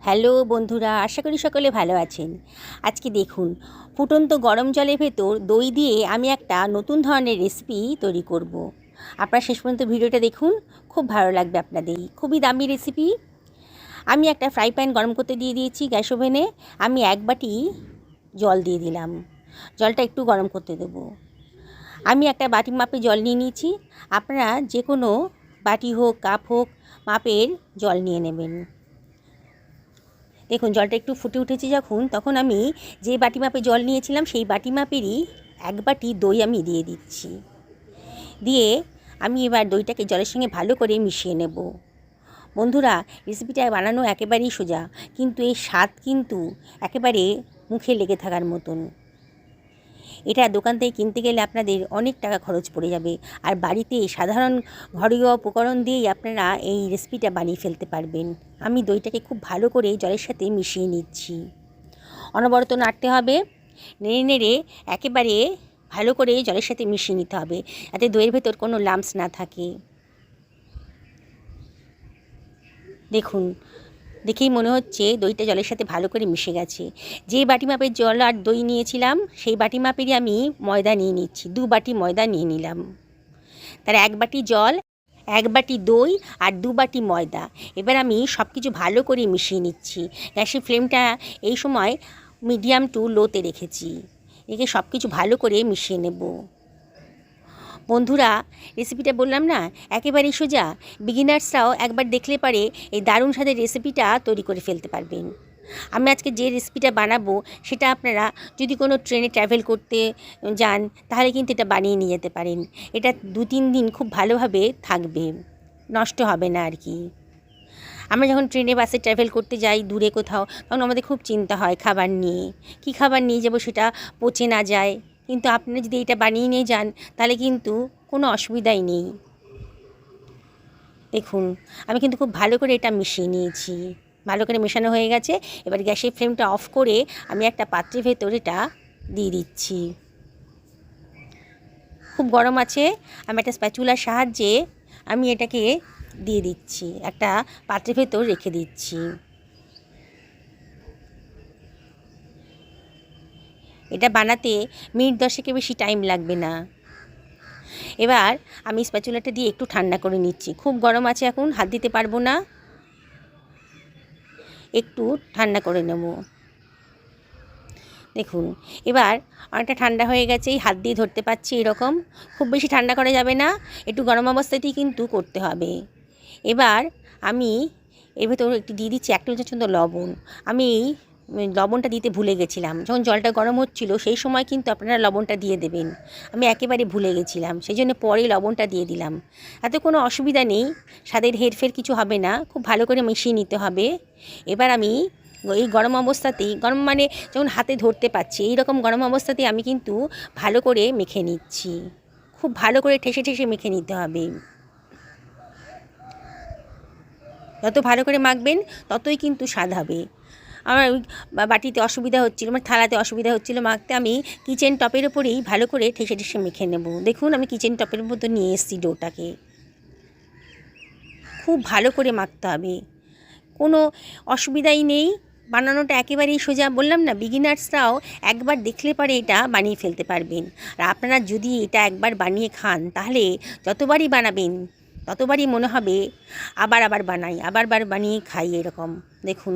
Hello বন্ধুরা, আশা করি সকলে ভালো আছেন। আজকে দেখুন, ফুটন্ত গরম জলের ভেতর দই দিয়ে আমি একটা নতুন ধরনের রেসিপি তৈরি করব। আপনারা শেষ পর্যন্ত ভিডিওটা দেখুন, খুব ভালো লাগবে আপনাদের। খুবই দামি রেসিপি। আমি একটা ফ্রাই প্যান গরম করতে দিয়ে দিয়েছি গ্যাস ওভেনে। আমি 1 বাটি জল দিয়ে দিলাম। জলটা একটু গরম করতে দেব। আমি একটা বাটি মাপে জল নিয়ে নিয়েছি। আপনারা যে কোনো বাটি হোক, কাপ হোক, মাপের জল নিয়ে নেবেন। দেখুন, জলটা একটু ফুটে উঠেছে যখন, তখন আমি যে বাটি মাপে জল নিয়েছিলাম সেই বাটি মাপেরই 1 বাটি দই আমি দিয়ে দিচ্ছি। দিয়ে আমি এবার দইটাকে জলের সঙ্গে ভালো করে মিশিয়ে নেব। বন্ধুরা, রেসিপিটা বানানো একেবারেই সোজা, কিন্তু এর স্বাদ কিন্তু একেবারে মুখে লেগে থাকার মতন। এটা দোকান থেকে কিনতে গেলে আপনাদের অনেক টাকা খরচ পড়ে যাবে, আর বাড়িতে সাধারণ ঘরোয়া উপকরণ দিয়েই আপনারা এই রেসিপিটা বানিয়ে ফেলতে পারবেন। আমি দইটাকে খুব ভালো করে জলের সাথে মিশিয়ে নিচ্ছি। অনবরত নাড়তে হবে, নেড়ে নেড়ে একেবারে ভালো করে জলের সাথে মিশিয়ে নিতে হবে, যাতে দইয়ের ভেতর কোনো লাম্পস না থাকে। দেখুন, দেখেই মনে হচ্ছে দইটা জলের সাথে ভালো করে মিশে গেছে। যে বাটি মাপের জল আর দই নিয়েছিলাম সেই বাটি মাপেরই আমি ময়দা নিয়ে নিচ্ছি। 2 বাটি ময়দা নিয়ে নিলাম। তার 1 বাটি জল, 1 বাটি দই আর 2 বাটি ময়দা। এবার আমি সব কিছু ভালো করে মিশিয়ে নিচ্ছি। গ্যাসের ফ্লেমটা এই সময় মিডিয়াম টু লোতে রেখেছি। রেখে সব কিছু ভালো করে মিশিয়ে নেব। বন্ধুরা, রেসিপিটা বললাম না, একেবারেই সোজা। বিগিনার্সরাও একবার দেখলে পারে এই দারুণ স্বাদের রেসিপিটা তৈরি করে ফেলতে পারবেন। আমি আজকে যে রেসিপিটা বানাবো সেটা আপনারা যদি কোনো ট্রেনে ট্রাভেল করতে যান তাহলে কিন্তু এটা বানিয়ে নিয়ে যেতে পারেন। এটা 2-3 দিন খুব ভালোভাবে থাকবে, নষ্ট হবে না আর কি। আমরা যখন ট্রেনে বাসে ট্রাভেল করতে যাই দূরে কোথাও, তখন আমাদের খুব চিন্তা হয় খাবার নিয়ে, কী খাবার নিয়ে যাবো সেটা পচে না যায়। কিন্তু আপনারা যদি এটা বানিয়ে নিয়ে যান তাহলে কিন্তু কোনো অসুবিধাই নেই। দেখুন, আমি কিন্তু খুব ভালো করে এটা মিশিয়ে নিয়েছি। ভালো করে মেশানো হয়ে গেছে। এবার গ্যাসের ফ্লেমটা অফ করে আমি একটা পাত্রের ভেতর এটা দিয়ে দিচ্ছি। খুব গরম আছে। আমি একটা স্প্যাচুলার সাহায্যে আমি এটাকে দিয়ে দিচ্ছি, একটা পাত্রের ভেতর রেখে দিচ্ছি। এটা বানাতে মিনিট 10-এর বেশি টাইম লাগবে না। এবার আমি স্প্যাচুলাটা দিয়ে একটু ঠান্ডা করে নিচ্ছি। খুব গরম আছে, এখন হাত দিতে পারবো না, একটু ঠান্ডা করে নেব। দেখুন, এবার অনেকটা ঠান্ডা হয়ে গেছে, এই হাত দিয়ে ধরতে পারছি এরকম। খুব বেশি ঠান্ডা করা যাবে না, একটু গরম অবস্থাতেই কিন্তু করতে হবে। এবার আমি এর ভেতর একটু দিয়ে দিচ্ছি 1 টেবিল চামচ লবণ। আমি লবণটা দিতে ভুলে গেছিলাম, যখন জলটা গরম হচ্ছিল সেই সময় কিন্তু আপনারা লবণটা দিয়ে দেবেন। আমি একেবারে ভুলে গেছিলাম, সেই জন্য পরে লবণটা দিয়ে দিলাম। এতে কোনো অসুবিধা নেই, স্বাদের হেরফের কিছু হবে না। খুব ভালো করে মিশিয়ে নিতে হবে। এবার আমি এই গরম অবস্থাতেই, গরম মানে যখন হাতে ধরতে পারছি এইরকম গরম অবস্থাতেই আমি কিন্তু ভালো করে মেখে নিচ্ছি। খুব ভালো করে ঠেসে ঠেসে মেখে নিতে হবে। যত ভালো করে মাখবেন ততই কিন্তু স্বাদ হবে। আমার ওই বাটিতে অসুবিধা হচ্ছিলো, আমার থালাতে অসুবিধা হচ্ছিলো মাখতে। আমি কিচেন টপের ওপরেই ভালো করে ঠেসে ঠেসে মেখে নেব। দেখুন, আমি কিচেন টপের মতো নিয়ে এসেছি ডোটাকে। খুব ভালো করে মাখতে হবে, কোনো অসুবিধাই নেই। বানানোটা একেবারেই সোজা। বললাম না, বিগিনার্সরাও একবার দেখলে পারে এটা বানিয়ে ফেলতে পারবেন। আর আপনারা যদি এটা একবার বানিয়ে খান তাহলে যতবারই বানাবেন ততবারই মনে হবে আবার আবার বানাই, আবার বানিয়ে খাই এরকম। দেখুন,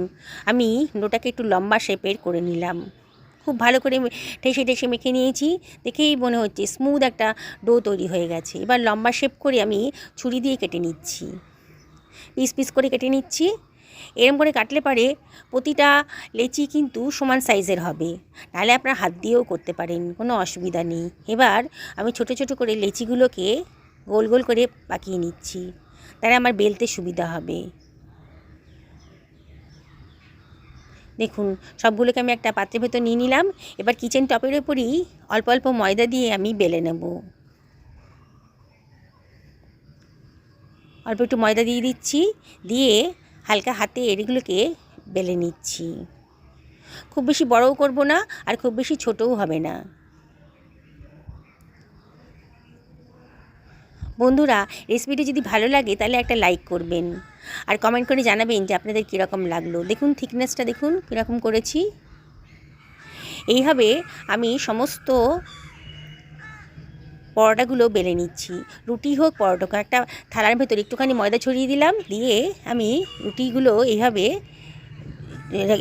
আমি ডোটাকে একটু লম্বা শেপের করে নিলাম। খুব ভালো করে ঠেসে ঠেসে মেখে নিয়েছি। দেখেই মনে হচ্ছে স্মুথ একটা ডো তৈরি হয়ে গেছে। এবার লম্বা শেপ করে আমি ছুরি দিয়ে কেটে নিচ্ছি, পিস পিস করে কেটে নিচ্ছি। এরম করে কাটলে পারে প্রতিটা লেচি কিন্তু সমান সাইজের হবে, নাহলে আপনার হাত দিয়েও করতে পারেন, কোনো অসুবিধা নেই। এবার আমি ছোট ছোট করে লেচিগুলোকে গোল গোল করে পাকিয়ে নিচ্ছি, তাহলে আমার বেলতে সুবিধা হবে। দেখুন, সবগুলোকে আমি একটা পাত্রের ভেতর নিয়ে নিলাম। এবার কিচেন টপের ওপরই অল্প অল্প ময়দা দিয়ে আমি বেলে নেব। অল্প একটু ময়দা দিয়ে দিচ্ছি, দিয়ে হালকা হাতে এগুলোকে বেলে নিচ্ছি। খুব বেশি বড়ও করব না, আর খুব বেশি ছোটও হবে না। বন্ধুরা, রেসিপিটি যদি ভালো লাগে তাহলে একটা লাইক করবেন, আর কমেন্ট করে জানাবেন যে আপনাদের কীরকম লাগলো। দেখুন থিকনেসটা দেখুন কীরকম করেছি। এইভাবে আমি সমস্ত পরোটাগুলো বেলে নিচ্ছি। রুটি হোক পরোটা হোক, একটা থালার ভেতর একটুখানি ময়দা ছড়িয়ে দিলাম, দিয়ে আমি রুটিগুলো এইভাবে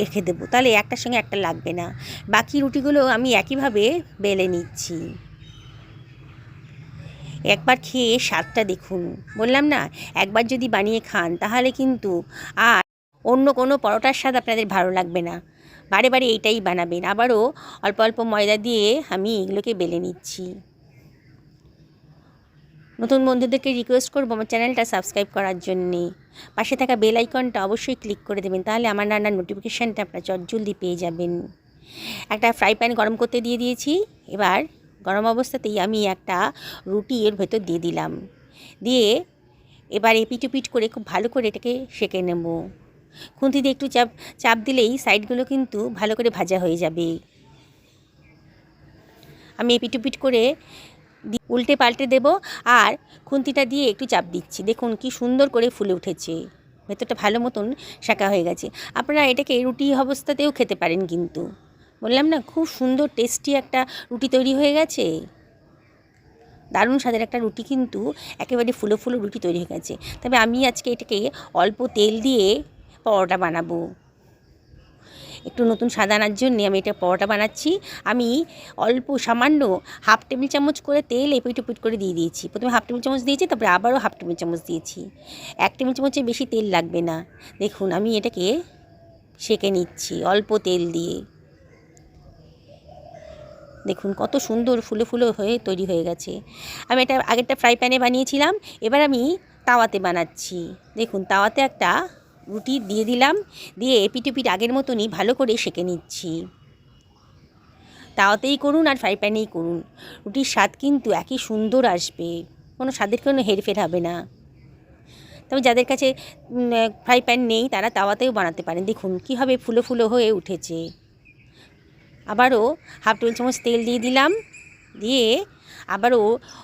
রেখে দেবো, তাহলে একটার সঙ্গে একটা লাগবে না। বাকি রুটিগুলো আমি একইভাবে বেলে নিচ্ছি। একবার খেয়ে স্বাদটা দেখুন, বললাম না একবার যদি বানিয়ে খান তাহলে কিন্তু আর অন্য কোনো পরোটার স্বাদ আপনাদের ভালো লাগবে না, বারে বারে এইটাই বানাবেন। আবারও অল্প অল্প ময়দা দিয়ে আমি এগুলোকে বেলে নিচ্ছি। নতুন বন্ধুদেরকে রিকোয়েস্ট করবো আমার চ্যানেলটা সাবস্ক্রাইব করার জন্যে, পাশে থাকা বেল আইকনটা অবশ্যই ক্লিক করে দেবেন, তাহলে আমার রান্নার নোটিফিকেশানটা আপনার চটজলদি পেয়ে যাবেন। একটা ফ্রাই প্যান গরম করতে দিয়ে দিয়েছি। এবার গরম অবস্থাতেই আমি একটা রুটি এর ভেতর দিয়ে দিলাম, দিয়ে এবার এপিট ওপিট করে খুব ভালো করে এটাকে সেঁকে নেব। খুন্তি দিয়ে একটু চাপ দিলেই সাইডগুলো কিন্তু ভালো করে ভাজা হয়ে যাবে। আমি এপিট ওপিট করে উল্টে পাল্টে দেব, আর খুন্তিটা দিয়ে একটু চাপ দিচ্ছি। দেখুন কি সুন্দর করে ফুলে উঠেছে, ভেতরটা ভালো মতন শাঁকা হয়ে গেছে। আপনারা এটাকে রুটি অবস্থাতেও খেতে পারেন, কিন্তু বললাম না খুব সুন্দর টেস্টি একটা রুটি তৈরি হয়ে গেছে। দারুণ স্বাদের একটা রুটি কিন্তু একেবারে ফুলো ফুলো রুটি তৈরি হয়ে গেছে। তবে আমি আজকে এটাকে অল্প তেল দিয়ে পরোটা বানাবো। একটু নতুন স্বাদ আনার জন্যে আমি এটা পরোটা বানাচ্ছি। আমি অল্প সামান্য হাফ টেবিল চামচ করে তেল এপিট ওপিট করে দিয়ে দিয়েছি। প্রথমে হাফ টেবিল চামচ দিয়েছি, তারপরে আবারও হাফ টেবিল চামচ দিয়েছি। 1 টেবিল চামচের বেশি তেল লাগবে না। দেখুন আমি এটাকে সেঁকে নিচ্ছি অল্প তেল দিয়ে। দেখুন কত সুন্দর ফুলে ফুলে হয়ে তৈরি হয়ে গেছে। আমি এটা আগেরটা ফ্রাই প্যানে বানিয়েছিলাম, এবার আমি তাওয়াতে বানাচ্ছি। দেখুন তাওয়াতে একটা রুটি দিয়ে দিলাম, দিয়ে এপিট ওপিট আগের মতনই ভালো করে সেঁকে নিচ্ছি। তাওয়াতেই করুন আর ফ্রাই প্যানেই করুন, রুটির স্বাদ কিন্তু একই সুন্দর আসবে, কোনো স্বাদের কোনো হেরফের হবে না। তবে যাদের কাছে ফ্রাই প্যান নেই তারা তাওয়াতেও বানাতে পারেন। দেখুন কীভাবে ফুলো ফুলো হয়ে উঠেছে। আবারও হাফ টেবিল চামচ তেল দিয়ে দিলাম, দিয়ে আবারও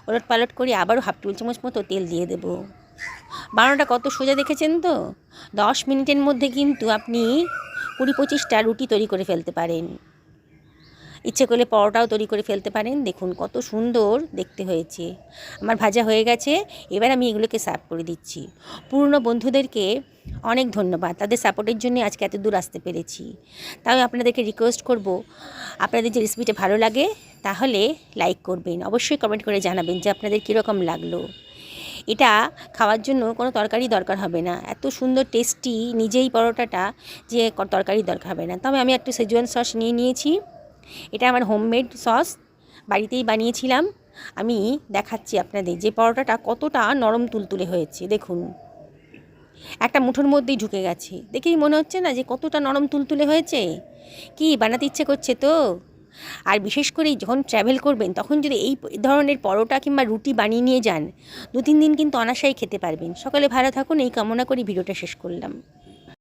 ওলট পালট করে আবারও হাফ টেবিল চামচ মতো তেল দিয়ে দেব। বানানোটা কত সোজা দেখেছেন তো। 10 মিনিটের মধ্যে কিন্তু আপনি 20-25টা রুটি তৈরি করে ফেলতে পারেন। ইচ্ছে করলে পরোটাও তৈরি করে ফেলতে পারেন। দেখুন কত সুন্দর দেখতে হয়েছে। আমার ভাজা হয়ে গেছে, এবার আমি এগুলোকে সার্ভ করে দিচ্ছি। পুরনো বন্ধুদেরকে অনেক ধন্যবাদ, তাদের সাপোর্টের জন্য আজকে এত দূর আসতে পেরেছি। তাই আপনাদেরকে রিকোয়েস্ট করব, আপনাদের যে রেসিপিটা ভালো লাগে তাহলে লাইক করবেন, অবশ্যই কমেন্ট করে জানাবেন যে আপনাদের কীরকম লাগলো। এটা খাওয়ার জন্য কোনো তরকারি দরকার হবে না, এত সুন্দর টেস্টি নিজেই পরোটাটা, যে তরকারি দরকার হবে না। তবে আমি একটু সেজওয়ান সস নিয়ে নিয়েছি, এটা আমার হোমমেড সস, বাড়িতেই বানিয়েছিলাম। আমি দেখাচ্ছি আপনাদের যে পরোটাটা কতটা নরম তুলতুলে হয়েছে। দেখুন একটা মুঠোর মধ্যেই ঢুকে গেছে, দেখেই মনে হচ্ছে না যে কতটা নরম তুলতুলে হয়েছে। কি বানাতে ইচ্ছে করছে তো। আর বিশেষ করে যখন ট্র্যাভেল করবেন তখন যদি এই ধরনের পরোটা কিংবা রুটি বানিয়ে নিয়ে যান, 2-3 দিন কিন্তু অনায়াসেই খেতে পারবেন। সকালে ভালো থাকুন, এই কামনা করি ভিডিওটা শেষ করলাম।